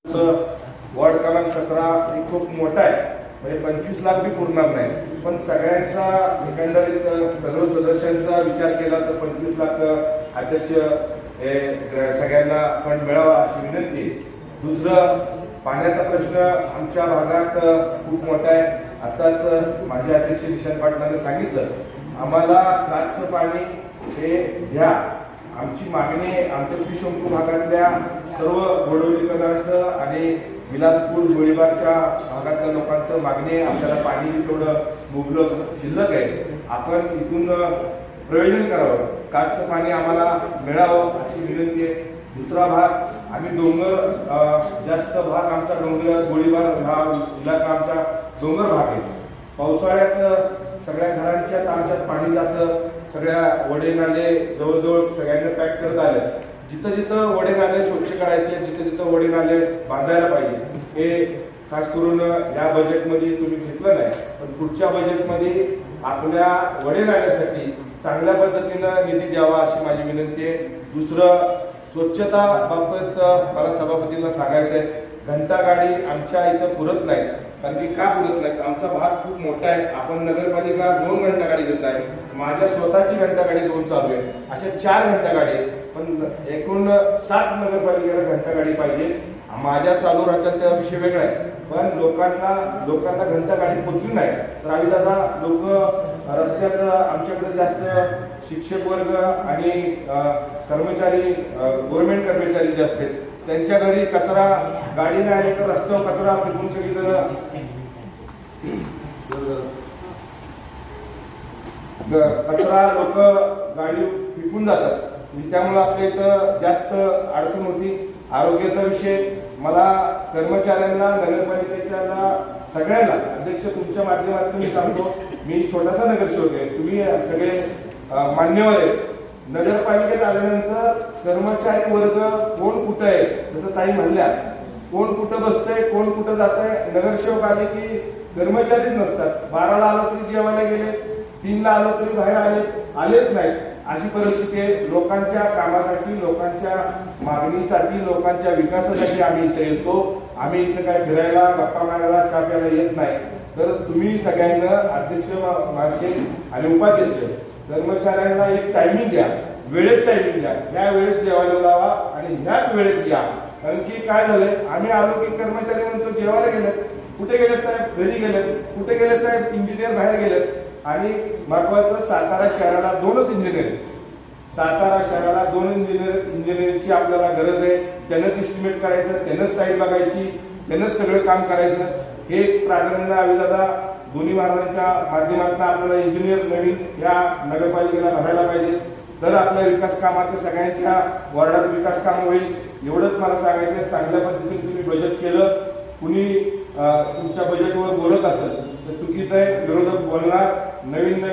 Ward क्रमांक 17 हे खूप मोठा आहे, म्हणजे 25 लाख बी पुरणार नाही, पण सगळ्यांचा एकंदरीत सर्व सदस्यांचा विचार केला तर 25 लाख अध्यक्ष हे सगळ्यांना फंड मिळावा अशी विनंती. दुसरं, पाण्याचा प्रश्न आमच्या भागात खूप मोठा आहे. आताच माझे अध्यक्ष निशांत पाटलांनी सांगितलं, आम्हाला काचचं पाणी हे द्या. आमची मागणी आमच्या त्रिशंकू भागातल्या सर्व गोडवलीकरांचं आणि विलासपूर गोळीबारच्या भागातल्या लोकांचं मागणी आहे. आपल्याला पाणी थोडं मुबलक शिल्लक आहे, आपण इथून प्रयोजन करावं, काचचं पाणी आम्हाला मिळावं अशी विनंती आहे. दुसरा भाग, आम्ही डोंगर जास्त भाग आमचा डोंगर गोळीबार हा इलाका आमचा डोंगर भाग आहे. पावसाळ्यात सगळ्या घरांच्यात आमच्यात पाणी जातं. सगळ्या वडे नाले जवळजवळ सगळ्यांना पॅक करत आले. जिथं जिथं वडे नाले स्वच्छ करायचे, जिथं जिथं वडे नाले बांधायला पाहिजे, हे खास करून या बजेटमध्ये तुम्ही घेतलं नाही, पण पुढच्या बजेटमध्ये आपल्या वडे नाल्यासाठी चांगल्या पद्धतीनं निधी द्यावा अशी माझी विनंती आहे. दुसरं, स्वच्छता बाबत मला सभापतींना सांगायचं आहे, घंटागाडी आमच्या इथं पुरत नाही. कारण की का पुरत नाही, आमचा भाग खूप मोठा आहे. आपण नगरपालिका 2 घंटागाडी देत आहे, माझ्या स्वतःची घंटागाडी 2 चालू आहे, अशा 4 घंटागाडी आहेत. पण एकूण 7 नगरपालिकेला घंटागाडी पाहिजे. माझ्या चालू राहतात त्या विषय वेगळा आहे, पण लोकांना घंटागाडी पोचली नाही तर आम्ही दादा लोक रस्त्यात आमच्याकडे जास्त शिक्षक वर्ग आणि कर्मचारी गव्हर्नमेंट कर्मचारी जे असतात त्यांच्या घरी कचरा गाडी नाही आली तर रस्त्यावर कचरा फेकून सगळीकडे कचरा लोक गाडी फेकून जातात. त्यामुळे आपल्या इथं जास्त अडचण होती. आरोग्याचा विषय, मला कर्मचाऱ्यांना नगरपालिकेच्या सगळ्यांना अध्यक्ष तुमच्या माध्यमातून मी सांगतो, मी छोटासा नगरसेवक आहे, तुम्ही सगळे मान्यवर आहे. नगरपालिकेत आल्यानंतर कर्मचारी वर्ग कोण कुठं आहे, जसं ताई म्हणल्या, कोण कुठं बसतंय कोण कुठं जात आहे. नगरसेवक आले की कर्मचारीच नसतात. 12ला आलो तरी जेवायला गेले, 3ला आलो तरी बाहेर आलेच नाहीत. अशी परिस्थिती आहे. लोकांच्या कामासाठी, लोकांच्या मागणीसाठी, लोकांच्या विकासासाठी आम्ही इथे येतो. आम्ही इथं काय फिरायला गप्पा मारायला चहा प्यायला येत नाही. तर तुम्ही सगळ्यांना अध्यक्ष मासे आणि उपाध्यक्ष कर्मचाऱ्यांना एक टायमिंग द्या, वेळेत टायमिंग द्या, ह्या वेळेत जेवायला लावा आणि ह्याच वेळेत या. कारण की काय झालंय, आम्ही आलो की कर्मचारी म्हणतो जेवायला गेलेत, कुठे गेले साहेब, घरी गेलेत, कुठे गेले साहेब, इंजिनियर बाहेर गेलेत. आणि महत्वाचं, सातारा शहराला 2च इंजिनियर आहेत. सातारा शहराला 2 इंजिनिअरची आपल्याला गरज आहे. त्यांनाच इस्टिमेट करायचं, त्यांनाच साईड बघायची, त्यांनाच सगळं काम करायचं. हे प्राधान्य अविदादा दोन्ही महाराजांच्या माध्यमातून आपल्याला इंजिनियर नवीन या नगरपालिकेला भरायला पाहिजे. तर आपल्या विकास कामाचं सगळ्यांच्या वॉर्डात विकास काम होईल. एवढंच मला सांगायचं. चांगल्या पद्धतीने तुम्ही बजेट केलं. कुणी तुमच्या बजेटवर बोलत असेल तर चुकीचं आहे. विरोधक बोलणार, नवीन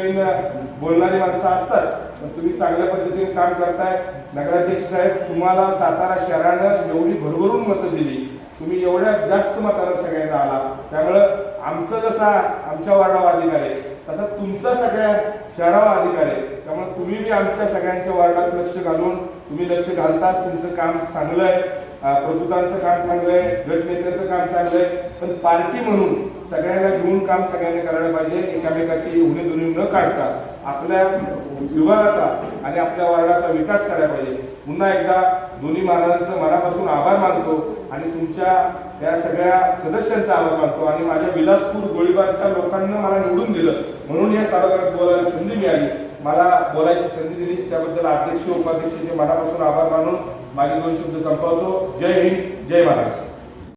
बोलणारी माणसं असतात, पण तुम्ही चांगल्या पद्धतीने काम करताय. नगराध्यक्ष साहेब, तुम्हाला सातारा शहरानं एवढी भरभरून मतं दिली, तुम्ही एवढ्या जास्त मताला सगळ्यांना आला. त्यामुळं आमचं जसा आमच्या वार्डावर अधिकार आहे तसा तुमचा सगळ्या शहरावर अधिकार आहे. त्यामुळे तुम्ही बी आमच्या सगळ्यांच्या वार्डात लक्ष घालून तुम्ही लक्ष घालतात. तुमचं काम चांगलं आहे, प्रभुतांचं काम चांगलं आहे, गटनेत्याचं काम चांगलं आहे. पण पार्टी म्हणून सगळ्यांना घेऊन काम सगळ्यांनी करायला पाहिजे. एकामेकाची उणीधुणी न काढता आपल्या विभागाचा आणि आपल्या वार्डाचा विकास करायला पाहिजे. पुन्हा एकदा दोन्ही महाराजांचं मनापासून आभार मानतो आणि तुमच्या या सगळ्या सदस्यांचा आभार मानतो. आणि माझ्या विलासपूर गोळीबारच्या लोकांना मला निवडून दिलं म्हणून या सभागृहात बोलायला संधी मिळाली, मला बोलायची संधी दिली, त्याबद्दल अध्यक्ष उपाध्यक्षांचे मनापासून आभार मानून माझे 2 शब्द संपवतो. जय हिंद, जय महाराष्ट्र.